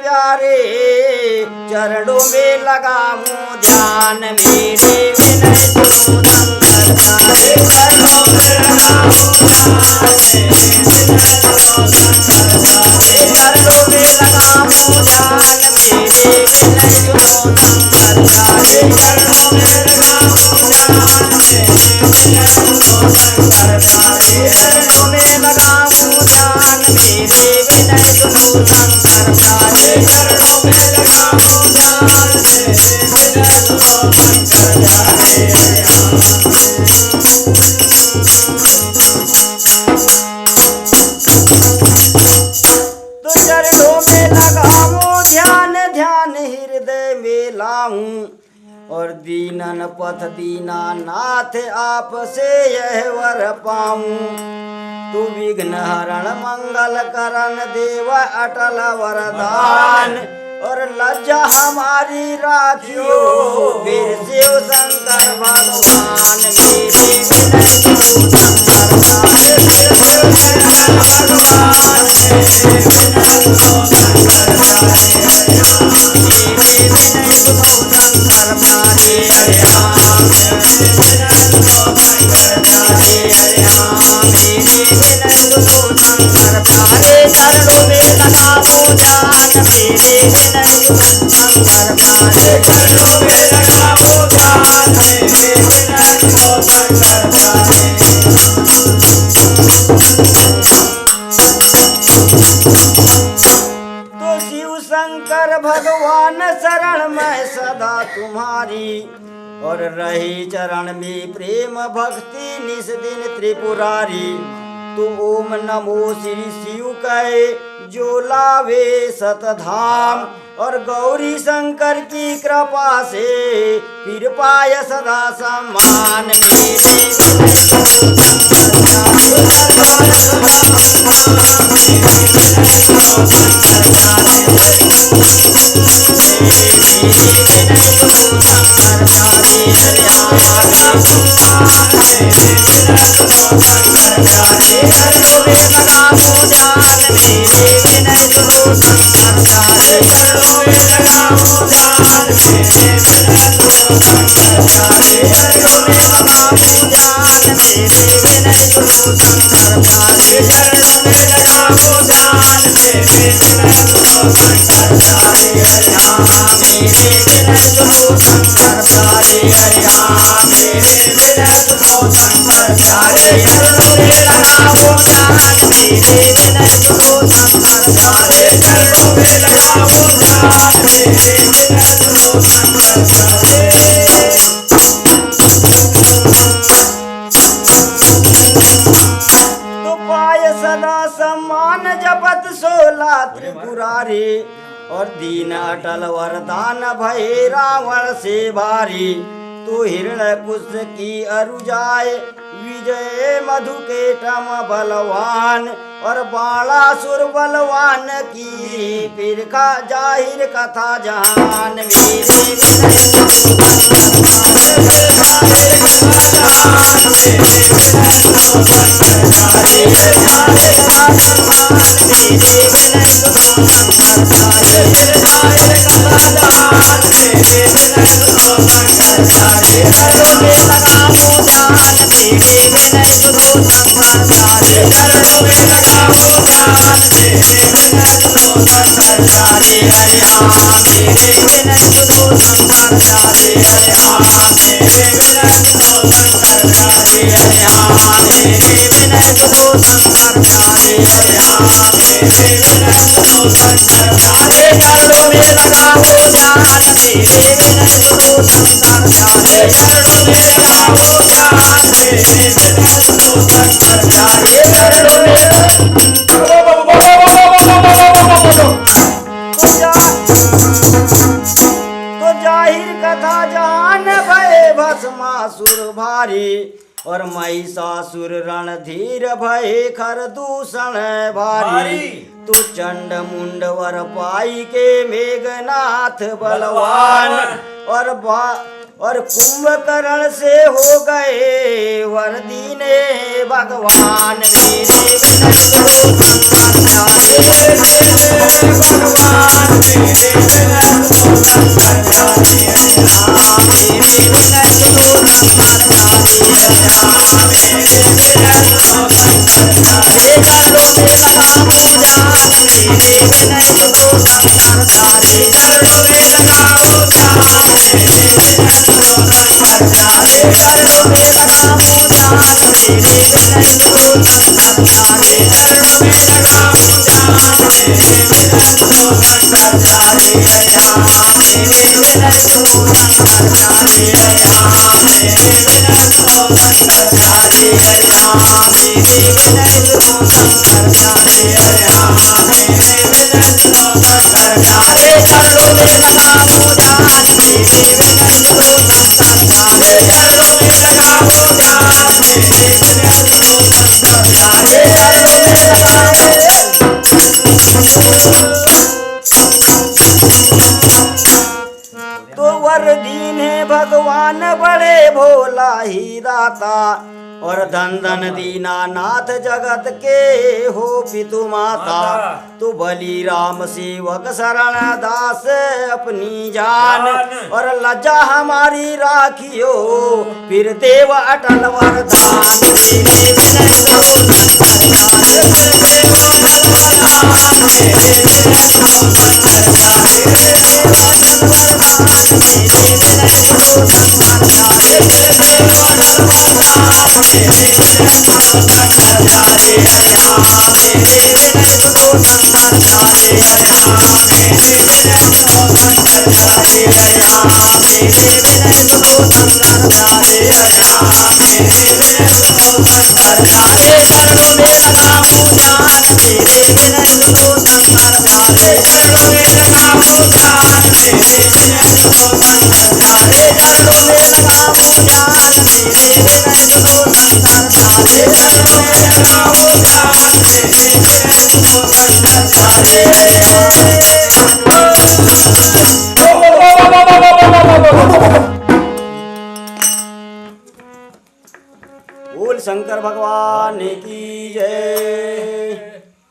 प्यारे, चरणों में लगाऊं ध्यान, मेरे विनय सुनो शंकर प्यारे, चरणों में लगाऊं ध्यान, मेरे विनय सुनो शंकर प्यारे, चरणों में लगाऊं ध्यान, मेरे विनय सुनो शंकर प्यारे, चरणों में लगाऊं ध्यान, मेरे विनय सुनो शंकर प्यारे, चरणों में लगाऊं ध्यान, मेरे विनय सुनो शंकर प्यारे, चरणों में लगाऊं ध्यान, मेरे विनय सुनो शंकर प्यारे। तो चरणों में लगाऊं ध्यान, ध्यान हृदय में लाऊं, और दीनन पथ दीना नाथ आपसे यह वर पाऊं। तू विघ्न हरण मंगल करण देव अटल वरदान, और लज्जा हमारी राखियो फिर शिव शंकर भगवान, मेरे विनय सुनो शंकर प्यारे, फिर शिव शंकर भगवान, मेरे विनय सुनो शंकर प्यारे, मेरे विनय सुनो शंकर प्यारे, हरे राम मेरे विनय सुनो शंकर प्यारे, हरे राम मेरे विनय सुनो शंकर प्यारे, चरणों में लगाऊं ध्यान, मेरे विनय सुनो शंकर प्यारे, चरणों में लगाऊं ध्यान, मेरे विनय सुनो शंकर प्यारे। तो शिव शंकर भगवान शरण में सदा तुम्हारी, और रही चरण में प्रेम भक्ति निस दिन त्रिपुरारी। तू ओम नमो श्री शिव कहे जो लावे सतधाम, और गौरी शंकर की कृपा से फिर पाय सदा सम्मान, मेरे विनय सुनो शंकर प्यारे, पाय सदा सम्मान, मेरे विनय सुनो शंकर प्यारे, मेरे विनय सुनो शंकर प्यारे, हरे राम सम्मान, मेरे विनय सुनो शंकर प्यारे, चरणों में लगाऊं ध्यान, मेरे विनय सुनो शंकर प्यारे, चरणों में लगाऊं ध्यान, मेरे विनय सुनो शंकर प्यारे, चरणों में लगाऊं ध्यान, मेरे विनय सुनो शंकर प्यारे, चरणों में लगाऊं ध्यान, मेरे विनय सुनो शंकर प्यारे, हरे राम मेरे विनय सुनो शंकर प्यारे, हरे राम मेरे विनय सुनो शंकर प्यारे, चरणों में लगाऊं ध्यान, मेरे विनय सुनो शंकर प्यारे, चरणों में लगाऊं ध्यान, मेरे विनय सुनो शंकर प्यारे। तो पाय सदा सम्मान जपत सोला त्रिपुरारी, और दीन अटल वरदान भय रावण से भारी। तू हिरण्य कुश की अरुजाए विजय मधुकेटम बलवान, और बाणासुर बलवान की फिर का जाहिर कथा जहान, मेरे विनय सुनो शंकर प्यारे, जाहिर कथा जहान, मेरे विनय सुनो शंकर प्यारे, जाहिर कथा जहान, मेरे विनय सुनो शंकर प्यारे, जाहिर कथा जहान, मेरे विनय सुनो शंकर प्यारे, चरणों में लगाऊं ध्यान, मेरे विनय सुनो शंकर प्यारे, चरणों में लगाऊं ध्यान, मेरे विनय सुनो शंकर प्यारे, हरे राम मेरे विनय सुनो शंकर प्यारे, हरे राम मेरे विनय सुनो शंकर प्यारे, हरे राम मेरे विनय सुनो शंकर प्यारे, हरे राम मेरे विनय सुनो शंकर प्यारे, चरणों में लगाऊं ध्यान, मेरे विनय सुनो शंकर प्यारे, चरणों में लगाऊं ध्यान, मेरे विनय सुनो शंकर प्यारे, चरणों में तो जाहिर कथा जान भय भस्मासुर भारी, और महिषासुर रणधीर भय खरदूषण भारी। तू चंड मुंड वर पाई के मेघनाथ बलवान, और और कुंभकर्ण से हो गए वर दीने भगवान मेरे विनय को संकर जाने भगवान मेरे विनय को संकर जाने राम मेरे विनय को संकर जाने राम मेरे विनय को संकर जाने चरणों में लगाऊं जान मेरे विनय को संकर जाने चरणों में लगाऊं जान मेरे विनय को संकर जाने चरणों में लगाऊं जान मेरे विनय को संकर जाने चरणों में लगाऊं जान मेरे विनय को संकर जाने राम मेरे विनय को संकर जाने राम मेरे विनय को संकर जाने राम मेरे विनय को संकर जाने राम मेरे विनय को संकर जाने चरणों में लगाऊं जान मेरे विनय को संकर जाने चरणों में लगाऊं जान मेरे विनय को संकर जाने चरणों में लगाऊं तो वर दीने भगवान बड़े भोला ही दाता और धन धन दीना नाथ जगत के हो पितु माता तू बलि राम सेवक शरण दास अपनी जान और लज्जा हमारी राखियो फिर देव अटल वरदान मेरे विनय को संकर जाने देव अटल वरदान मेरे विनय को संकर जाने देव अटल वरदान मेरे विनय को संकर जाने देव अटल वरदान मेरे विनय को संकर जाने राम मेरे विनय को संकर जाने राम मेरे विनय को संकर जाने राम मेरे विनय को संकर जाने राम मेरे विनय को संकर जाने चरणों में लगाऊं जान मेरे विनय को संकर जाने चरणों में लगाऊं जान मेरे विनय को संकर जाने चरणों में लगाऊं जान मेरे विनय को संकर जाने चरणों में लगाऊं जान मेरे विनय को संकर जाने बोल शंकर भगवान की जय।